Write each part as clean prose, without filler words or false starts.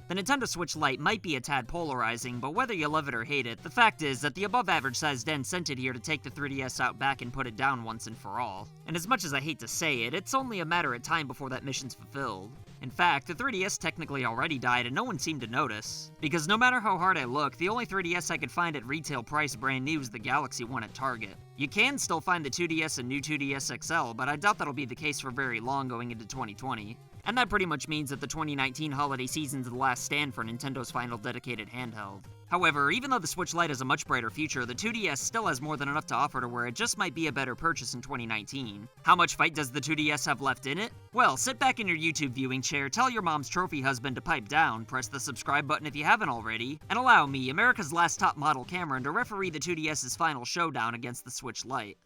The Nintendo Switch Lite might be a tad polarizing, but whether you love it or hate it, the fact is that the above-average sized end sent it here to take the 3DS out back and put it down once and for all. And as much as I hate to say it, it's only a matter of time before that mission's fulfilled. In fact, the 3DS technically already died and no one seemed to notice. Because no matter how hard I look, the only 3DS I could find at retail price brand new is the Galaxy one at Target. You can still find the 2DS and new 2DS XL, but I doubt that'll be the case for very long going into 2020. And that pretty much means that the 2019 holiday season's the last stand for Nintendo's final dedicated handheld. However, even though the Switch Lite has a much brighter future, the 2DS still has more than enough to offer to where it just might be a better purchase in 2019. How much fight does the 2DS have left in it? Well, sit back in your YouTube viewing chair, tell your mom's trophy husband to pipe down, press the subscribe button if you haven't already, and allow me, America's last top model Cameron, to referee the 2DS's final showdown against the Switch Lite.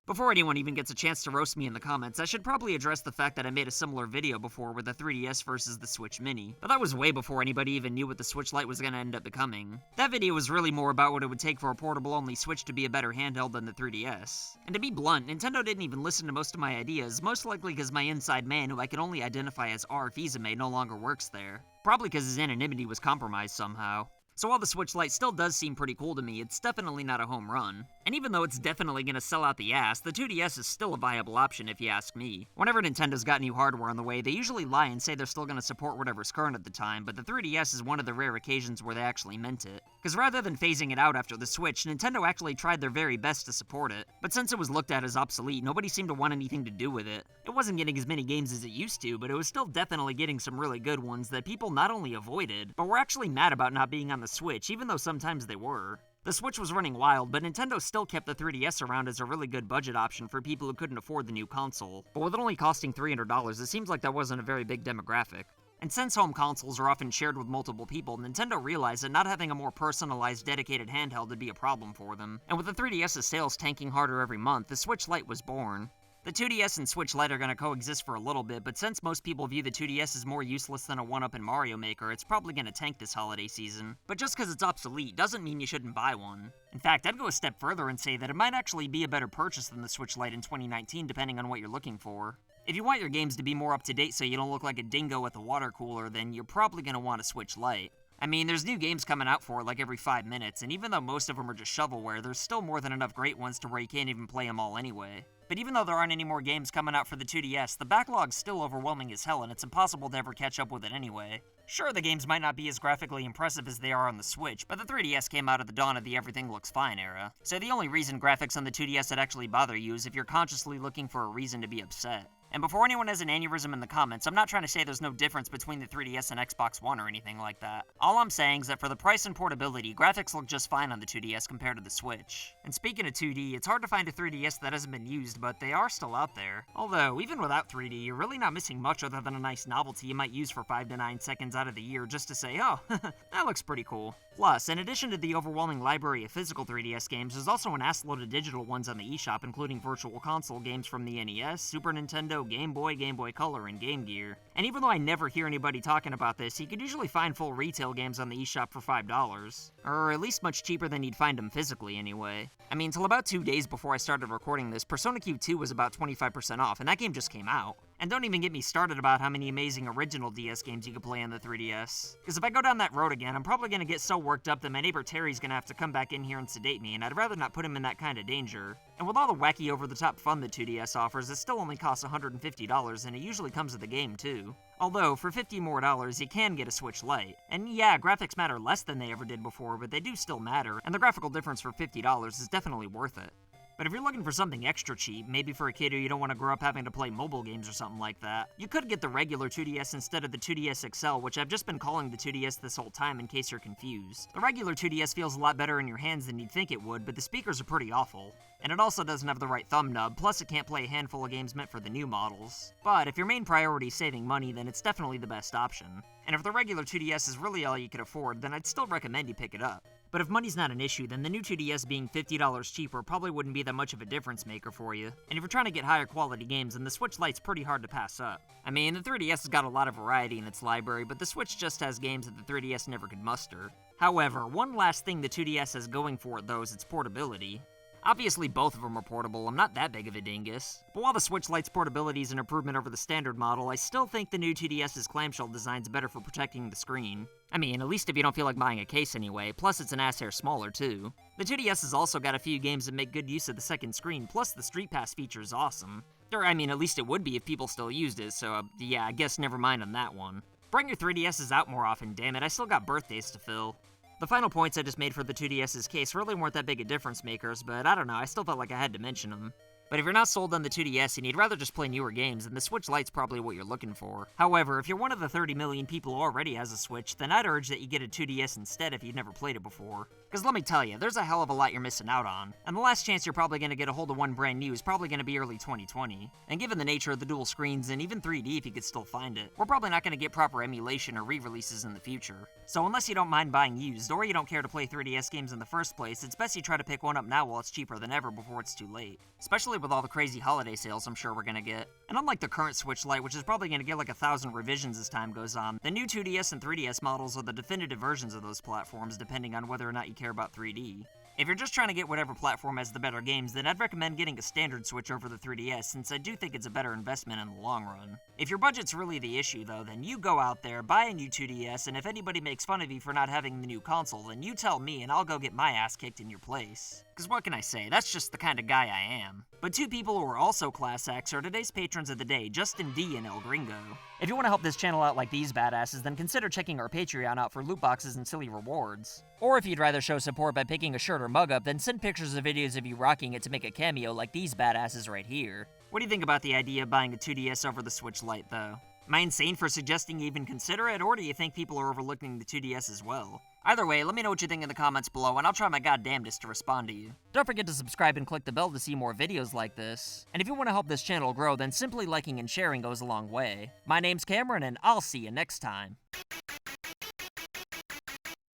Before anyone even gets a chance to roast me in the comments, I should probably address the fact that I made a similar video before with the 3DS versus the Switch Mini, but that was way before anybody even knew what the Switch Lite was going to end up becoming. That video was really more about what it would take for a portable-only Switch to be a better handheld than the 3DS. And to be blunt, Nintendo didn't even listen to most of my ideas, most likely because my inside man, who I can only identify as R. Fizame, no longer works there. Probably because his anonymity was compromised somehow. So while the Switch Lite still does seem pretty cool to me, it's definitely not a home run. And even though it's definitely gonna sell out the ass, the 2DS is still a viable option if you ask me. Whenever Nintendo's got new hardware on the way, they usually lie and say they're still gonna support whatever's current at the time, but the 3DS is one of the rare occasions where they actually meant it. Because rather than phasing it out after the Switch, Nintendo actually tried their very best to support it. But since it was looked at as obsolete, nobody seemed to want anything to do with it. It wasn't getting as many games as it used to, but it was still definitely getting some really good ones that people not only avoided, but were actually mad about not being on the Switch, even though sometimes they were. The Switch was running wild, but Nintendo still kept the 3DS around as a really good budget option for people who couldn't afford the new console. But with it only costing $300, it seems like that wasn't a very big demographic. And since home consoles are often shared with multiple people, Nintendo realized that not having a more personalized, dedicated handheld would be a problem for them. And with the 3DS's sales tanking harder every month, the Switch Lite was born. The 2DS and Switch Lite are going to coexist for a little bit, but since most people view the 2DS as more useless than a 1-up in Mario Maker, it's probably going to tank this holiday season. But just because it's obsolete doesn't mean you shouldn't buy one. In fact, I'd go a step further and say that it might actually be a better purchase than the Switch Lite in 2019, depending on what you're looking for. If you want your games to be more up-to-date so you don't look like a dingo at the water cooler, then you're probably going to want a Switch Lite. I mean, there's new games coming out for it like every 5 minutes, and even though most of them are just shovelware, there's still more than enough great ones to where you can't even play them all anyway. But even though there aren't any more games coming out for the 2DS, the backlog's still overwhelming as hell and it's impossible to ever catch up with it anyway. Sure, the games might not be as graphically impressive as they are on the Switch, but the 3DS came out at the dawn of the everything looks fine era. So the only reason graphics on the 2DS would actually bother you is if you're consciously looking for a reason to be upset. And before anyone has an aneurysm in the comments, I'm not trying to say there's no difference between the 3DS and Xbox One or anything like that. All I'm saying is that for the price and portability, graphics look just fine on the 2DS compared to the Switch. And speaking of 2D, it's hard to find a 3DS that hasn't been used, but they are still out there. Although, even without 3D, you're really not missing much other than a nice novelty you might use for 5 to 9 seconds out of the year just to say, oh, that looks pretty cool. Plus, in addition to the overwhelming library of physical 3DS games, there's also an assload of digital ones on the eShop, including Virtual Console games from the NES, Super Nintendo, Game Boy Color, and Game Gear. And even though I never hear anybody talking about this, you could usually find full retail games on the eShop for $5. Or at least much cheaper than you'd find them physically anyway. I mean, till about 2 days before I started recording this, Persona Q2 was about 25% off, and that game just came out. And don't even get me started about how many amazing original DS games you could play on the 3DS. Because if I go down that road again, I'm probably going to get so worked up that my neighbor Terry's going to have to come back in here and sedate me, and I'd rather not put him in that kind of danger. And with all the wacky over-the-top fun the 2DS offers, it still only costs $150, and it usually comes with a game too. Although, for $50 more, you can get a Switch Lite. And yeah, graphics matter less than they ever did before, but they do still matter, and the graphical difference for $50 is definitely worth it. But if you're looking for something extra cheap, maybe for a kid who you don't want to grow up having to play mobile games or something like that, you could get the regular 2DS instead of the 2DS XL, which I've just been calling the 2DS this whole time in case you're confused. The regular 2DS feels a lot better in your hands than you'd think it would, but the speakers are pretty awful. And it also doesn't have the right thumb nub, plus it can't play a handful of games meant for the new models. But if your main priority is saving money, then it's definitely the best option. And if the regular 2DS is really all you could afford, then I'd still recommend you pick it up. But if money's not an issue, then the new 2DS being $50 cheaper probably wouldn't be that much of a difference maker for you. And if you're trying to get higher quality games, then the Switch Lite's pretty hard to pass up. I mean, the 3DS has got a lot of variety in its library, but the Switch just has games that the 3DS never could muster. However, one last thing the 2DS has going for it though is its portability. Obviously both of them are portable, I'm not that big of a dingus. But while the Switch Lite's portability is an improvement over the standard model, I still think the new 2DS's clamshell design's better for protecting the screen. I mean, at least if you don't feel like buying a case anyway, plus it's an ass hair smaller too. The 2DS has also got a few games that make good use of the second screen, plus the Street Pass feature is awesome. Or I mean, at least it would be if people still used it, so yeah, I guess never mind on that one. Bring your 3DSs out more often, damn it, I still got birthdays to fill. The final points I just made for the 2DS's case really weren't that big a difference makers, but I don't know, I still felt like I had to mention them. But if you're not sold on the 2DS and you'd rather just play newer games, then the Switch Lite's probably what you're looking for. However, if you're one of the 30 million people who already has a Switch, then I'd urge that you get a 2DS instead if you've never played it before. Because let me tell you, there's a hell of a lot you're missing out on, and the last chance you're probably going to get a hold of one brand new is probably going to be early 2020. And given the nature of the dual screens, and even 3D if you could still find it, we're probably not going to get proper emulation or re-releases in the future. So unless you don't mind buying used, or you don't care to play 3DS games in the first place, it's best you try to pick one up now while it's cheaper than ever before it's too late. Especially with all the crazy holiday sales I'm sure we're gonna get. And unlike the current Switch Lite, which is probably gonna get like 1,000 revisions as time goes on, the new 2DS and 3DS models are the definitive versions of those platforms depending on whether or not you care about 3D. If you're just trying to get whatever platform has the better games, then I'd recommend getting a standard Switch over the 3DS, since I do think it's a better investment in the long run. If your budget's really the issue though, then you go out there, buy a new 2DS, and if anybody makes fun of you for not having the new console, then you tell me and I'll go get my ass kicked in your place. Cause what can I say, that's just the kind of guy I am. But two people who are also class acts are today's patrons of the day, Justin D and El Gringo. If you want to help this channel out like these badasses, then consider checking our Patreon out for loot boxes and silly rewards. Or if you'd rather show support by picking a shirt or mug up, then send pictures of videos of you rocking it to make a cameo like these badasses right here. What do you think about the idea of buying a 2DS over the Switch Lite though? Am I insane for suggesting you even consider it, or do you think people are overlooking the 2DS as well? Either way, let me know what you think in the comments below, and I'll try my goddamnedest to respond to you. Don't forget to subscribe and click the bell to see more videos like this. And if you want to help this channel grow, then simply liking and sharing goes a long way. My name's Cameron, and I'll see you next time.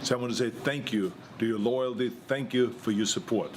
So I want to say thank you to your loyalty, thank you for your support.